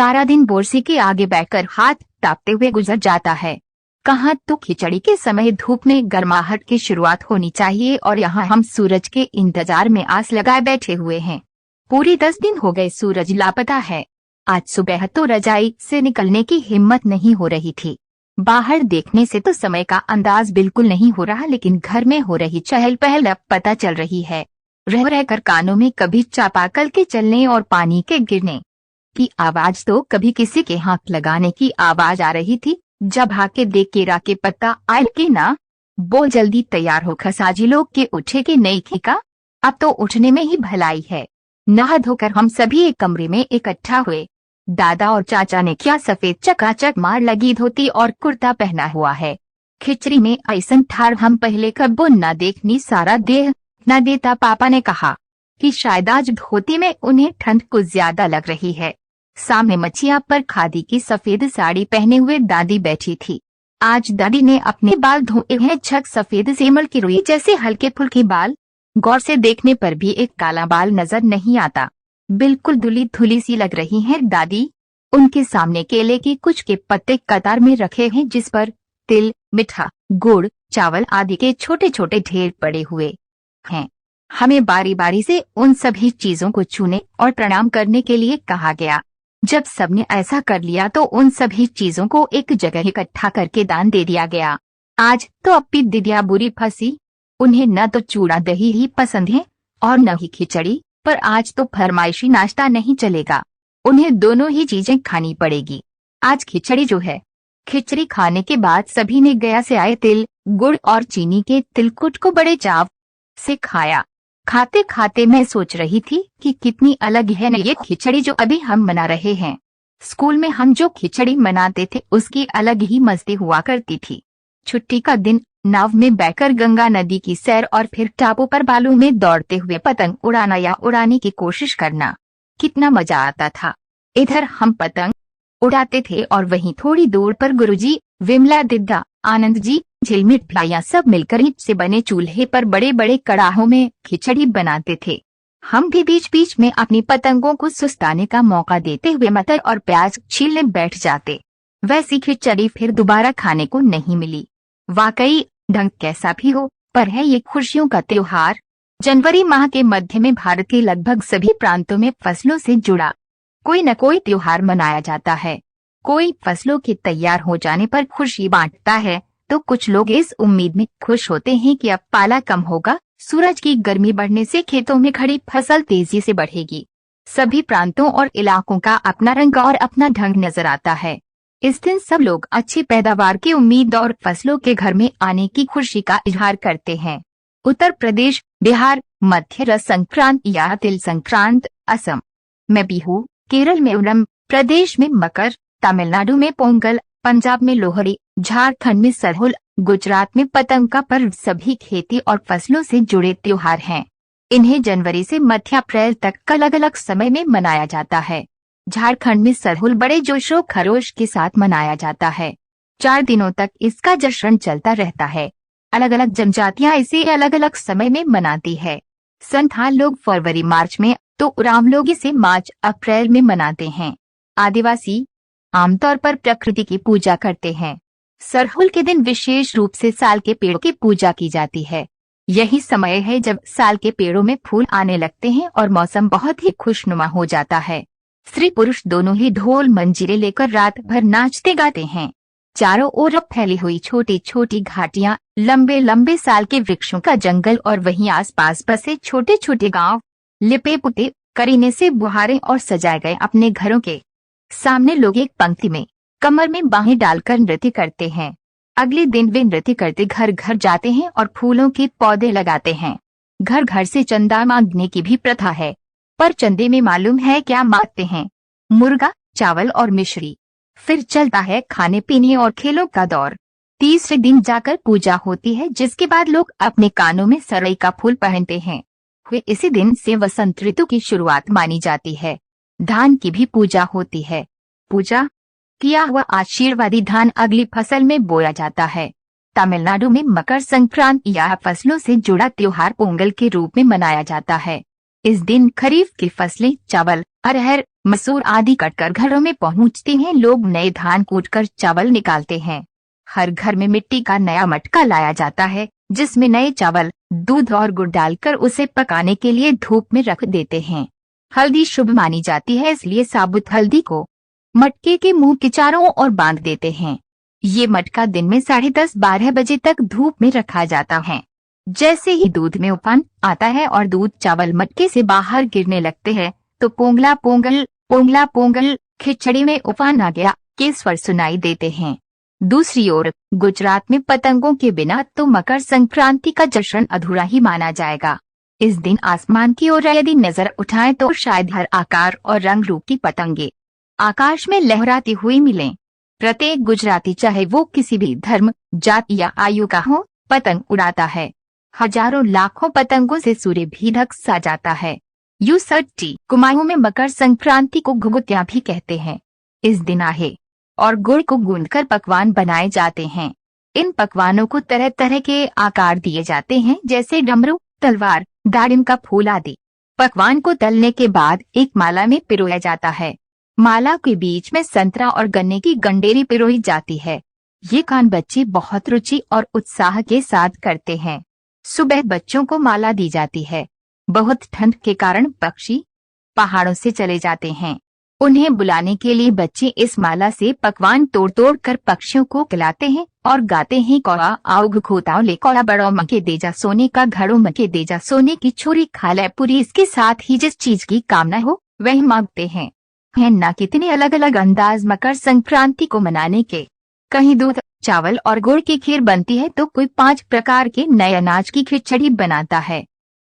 सारा दिन बोरसी के आगे बैठकर हाथ तापते हुए गुजर जाता है। कहाँ तो खिचड़ी के समय धूप में गर्माहट की शुरुआत होनी चाहिए और यहाँ हम सूरज के इंतजार में आस लगाए बैठे हुए हैं। पूरे 10 दिन हो गए सूरज लापता है। आज सुबह तो रजाई से निकलने की हिम्मत नहीं हो रही थी। बाहर देखने से तो समय का अंदाज बिल्कुल नहीं हो रहा, लेकिन घर में हो रही चहल पहल अब पता चल रही है। रह रहकर कानों में कभी चापाकल के चलने और पानी के गिरने की आवाज तो कभी किसी के हाथ लगाने की आवाज आ रही थी। जब हाके देख केरा के पत्ता आयल के ना, बोल जल्दी तैयार हो, खसाजी लोग के उठे के नहीं खीका। अब तो उठने में ही भलाई है। नहा धोकर हम सभी एक कमरे में इकट्ठा हुए। दादा और चाचा ने क्या सफेद चकाचक मार लगी धोती और कुर्ता पहना हुआ है। खिचड़ी में ऐसन ठार हम पहले कब्बो न देखनी, सारा देह न देता। पापा ने कहा कि शायद आज धोती में उन्हें ठंड कुछ ज्यादा लग रही है। सामने मछिया पर खादी की सफेद साड़ी पहने हुए दादी बैठी थी। आज दादी ने अपने बाल धोए हैं, छक सफेद सेमल की रुई जैसे हल्के फुल्के बाल। गौर से देखने पर भी एक काला बाल नजर नहीं आता, बिल्कुल धुली धुली सी लग रही हैं दादी। उनके सामने केले के कुछ के पत्ते कतार में रखे हैं, जिस पर तिल, मीठा, गुड़, चावल आदि के छोटे छोटे ढेर पड़े हुए हैं। हमें बारी बारी से उन सभी चीजों को छूने और प्रणाम करने के लिए कहा गया। जब सबने ऐसा कर लिया तो उन सभी चीजों को एक जगह इकट्ठा करके दान दे दिया गया। आज तो अपनी दिदिया बुरी फंसी। उन्हें न तो चूड़ा दही ही पसंद है और न ही खिचड़ी, पर आज तो फरमाइशी नाश्ता नहीं चलेगा। उन्हें दोनों ही चीजें खानी पड़ेगी। आज खिचड़ी जो है। खिचड़ी खाने के बाद सभी ने गया से आए तिल, गुड़ और चीनी के तिलकुट को बड़े चाव से खाया। खाते खाते मैं सोच रही थी कि कितनी अलग है न ये खिचड़ी जो अभी हम मना रहे हैं। स्कूल में हम जो खिचड़ी मनाते थे उसकी अलग ही मस्ती हुआ करती थी। छुट्टी का दिन, नाव में बैठकर गंगा नदी की सैर और फिर टापू पर बालू में दौड़ते हुए पतंग उड़ाना या उड़ाने की कोशिश करना, कितना मजा आता था। इधर हम पतंग उड़ाते थे और वहीं थोड़ी दूर पर गुरुजी, विमला दिद्दा, आनंद जी, झिलमिट भैया सब मिलकर ईंट से बने चूल्हे पर बड़े बड़े कड़ाहों में खिचड़ी बनाते थे। हम भी बीच बीच में अपनी पतंगों को सुस्ताने का मौका देते हुए मटर और प्याज छीलने बैठ जाते। वैसी खिचड़ी फिर दोबारा खाने को नहीं मिली। वाकई ढंग कैसा भी हो, पर है ये खुशियों का त्योहार। जनवरी माह के मध्य में भारत के लगभग सभी प्रांतों में फसलों से जुड़ा कोई न कोई त्योहार मनाया जाता है। कोई फसलों के तैयार हो जाने पर खुशी बांटता है, तो कुछ लोग इस उम्मीद में खुश होते हैं कि अब पाला कम होगा, सूरज की गर्मी बढ़ने से खेतों में खड़ी फसल तेजी से बढ़ेगी। सभी प्रांतों और इलाकों का अपना रंग और अपना ढंग नजर आता है। इस दिन सब लोग अच्छी पैदावार की उम्मीद और फसलों के घर में आने की खुशी का इजहार करते हैं। उत्तर प्रदेश, बिहार, मध्य रस संक्रांत या तिल संक्रांत, असम में बिहू, केरल में ओणम, प्रदेश में मकर, तमिलनाडु में पोंगल, पंजाब में लोहड़ी, झारखंड में सरहुल, गुजरात में पतंग का पर्व सभी खेती और फसलों से जुड़े त्योहार हैं। इन्हें जनवरी से मध्य अप्रैल तक अलग अलग समय में मनाया जाता है। झारखंड में सरहुल बड़े जोशो खरोश के साथ मनाया जाता है। 4 दिनों तक इसका जश्न चलता रहता है। अलग अलग जनजातियां इसे अलग अलग समय में मनाती है। संथाल लोग फरवरी मार्च में, तो उरांव लोग इसे मार्च अप्रैल में मनाते हैं। आदिवासी आमतौर पर प्रकृति की पूजा करते हैं। सरहुल के दिन विशेष रूप से साल के पेड़ों की पूजा की जाती है। यही समय है जब साल के पेड़ों में फूल आने लगते हैं और मौसम बहुत ही खुशनुमा हो जाता है। स्त्री पुरुष दोनों ही ढोल मंजीरे लेकर रात भर नाचते गाते हैं। चारों ओर फैली हुई छोटी छोटी घाटियां, लंबे लंबे साल के वृक्षों का जंगल और वहीं आसपास बसे छोटे छोटे गांव, लिपे पुते करीने से बुहारे और सजाए गए अपने घरों के सामने लोग एक पंक्ति में कमर में बाहें डालकर नृत्य करते हैं। अगले दिन वे नृत्य करते घर घर जाते हैं और फूलों के पौधे लगाते हैं। घर घर से चंदा मांगने की भी प्रथा है, पर चंदे में मालूम है क्या मांगते हैं? मुर्गा, चावल और मिश्री। फिर चलता है खाने पीने और खेलों का दौर। तीसरे दिन जाकर पूजा होती है, जिसके बाद लोग अपने कानों में सरई का फूल पहनते हैं। वे इसी दिन से वसंत ऋतु की शुरुआत मानी जाती है। धान की भी पूजा होती है। पूजा किया हुआ आशीर्वादी धान अगली फसल में बोया जाता है। तमिलनाडु में मकर संक्रांति या फसलों से जुड़ा त्योहार पोंगल के रूप में मनाया जाता है। इस दिन खरीफ की फसलें चावल, अरहर, मसूर आदि कटकर घरों में पहुंचते हैं। लोग नए धान कूटकर चावल निकालते हैं। हर घर में मिट्टी का नया मटका लाया जाता है, जिसमें नए चावल, दूध और गुड़ डालकर उसे पकाने के लिए धूप में रख देते हैं। हल्दी शुभ मानी जाती है, इसलिए साबुत हल्दी को मटके के मुंह के चारों ओर बांध देते हैं। ये मटका दिन में 10:30-12 बजे तक धूप में रखा जाता है। जैसे ही दूध में उफान आता है और दूध चावल मटके से बाहर गिरने लगते हैं, तो पोंगला पोंगल, पोंगला पोंगल, खिचड़ी में उफान आ गया के स्वर सुनाई देते हैं। दूसरी ओर गुजरात में पतंगों के बिना तो मकर संक्रांति का जश्न अधूरा ही माना जाएगा। इस दिन आसमान की ओर यदि नजर उठाएं तो शायद हर आकार और रंग रूप की पतंगे आकाश में लहराती हुई मिलें। प्रत्येक गुजराती, चाहे वो किसी भी धर्म, जाति या आयु का हो, पतंग उड़ाता है। हजारों लाखों पतंगों से सूर्य भी ढक सा जाता है। यूसटी कुमाऊं में मकर संक्रांति को घुघुतिया भी कहते हैं। इस दिन आहे और गुड़ को गूंदकर पकवान बनाए जाते हैं। इन पकवानों को तरह तरह के आकार दिए जाते हैं, जैसे डमरू, तलवार, दाड़िम का फूल आदि। पकवान को तलने के बाद एक माला में पिरोया जाता है। माला के बीच में संतरा और गन्ने की गंडेरी पिरोई जाती है। ये काम बच्चे बहुत रुचि और उत्साह के साथ करते हैं। सुबह बच्चों को माला दी जाती है। बहुत ठंड के कारण पक्षी पहाड़ों से चले जाते हैं। उन्हें बुलाने के लिए बच्चे इस माला से पकवान तोड़ तोड़ कर पक्षियों को खिलाते हैं और गाते हैं, कौआ आओ खोताओ ले कौआ बड़ो मके देजा सोने का घड़ो मके देजा सोने की छोरी खा ले पूरी। इसके साथ ही जिस चीज की कामना हो वह मांगते हैं। है ना कितने अलग अलग अंदाज मकर संक्रांति को मनाने के। कहीं दूध, चावल और गुड़ की खीर बनती है तो कोई 5 प्रकार के नए अनाज की खिचड़ी बनाता है।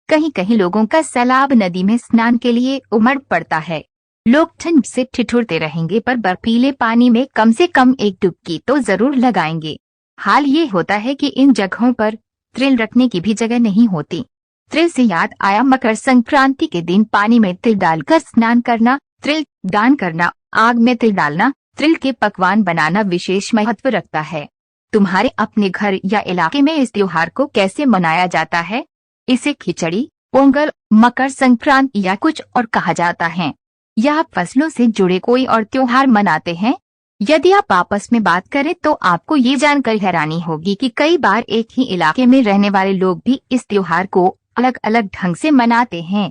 कहीं कहीं लोगों का सैलाब नदी में स्नान के लिए उमड़ पड़ता है। लोग ठंड से ठिठुरते रहेंगे, पर बर्फीले पानी में कम से कम एक डुबकी तो जरूर लगाएंगे। हाल ये होता है कि इन जगहों पर तिल रखने की भी जगह नहीं होती। तिल से याद आया, मकर संक्रांति के दिन पानी में तिल डालकर स्नान करना, तिल दान करना, आग में तिल डालना, तिल के पकवान बनाना विशेष महत्व रखता है। तुम्हारे अपने घर या इलाके में इस त्योहार को कैसे मनाया जाता है? इसे खिचड़ी, पोंगल, मकर संक्रांति या कुछ और कहा जाता है, या आप फसलों से जुड़े कोई और त्योहार मनाते हैं? यदि आप आपस में बात करें तो आपको ये जानकर हैरानी होगी कि कई बार एक ही इलाके में रहने वाले लोग भी इस त्योहार को अलग अलग ढंग से मनाते हैं।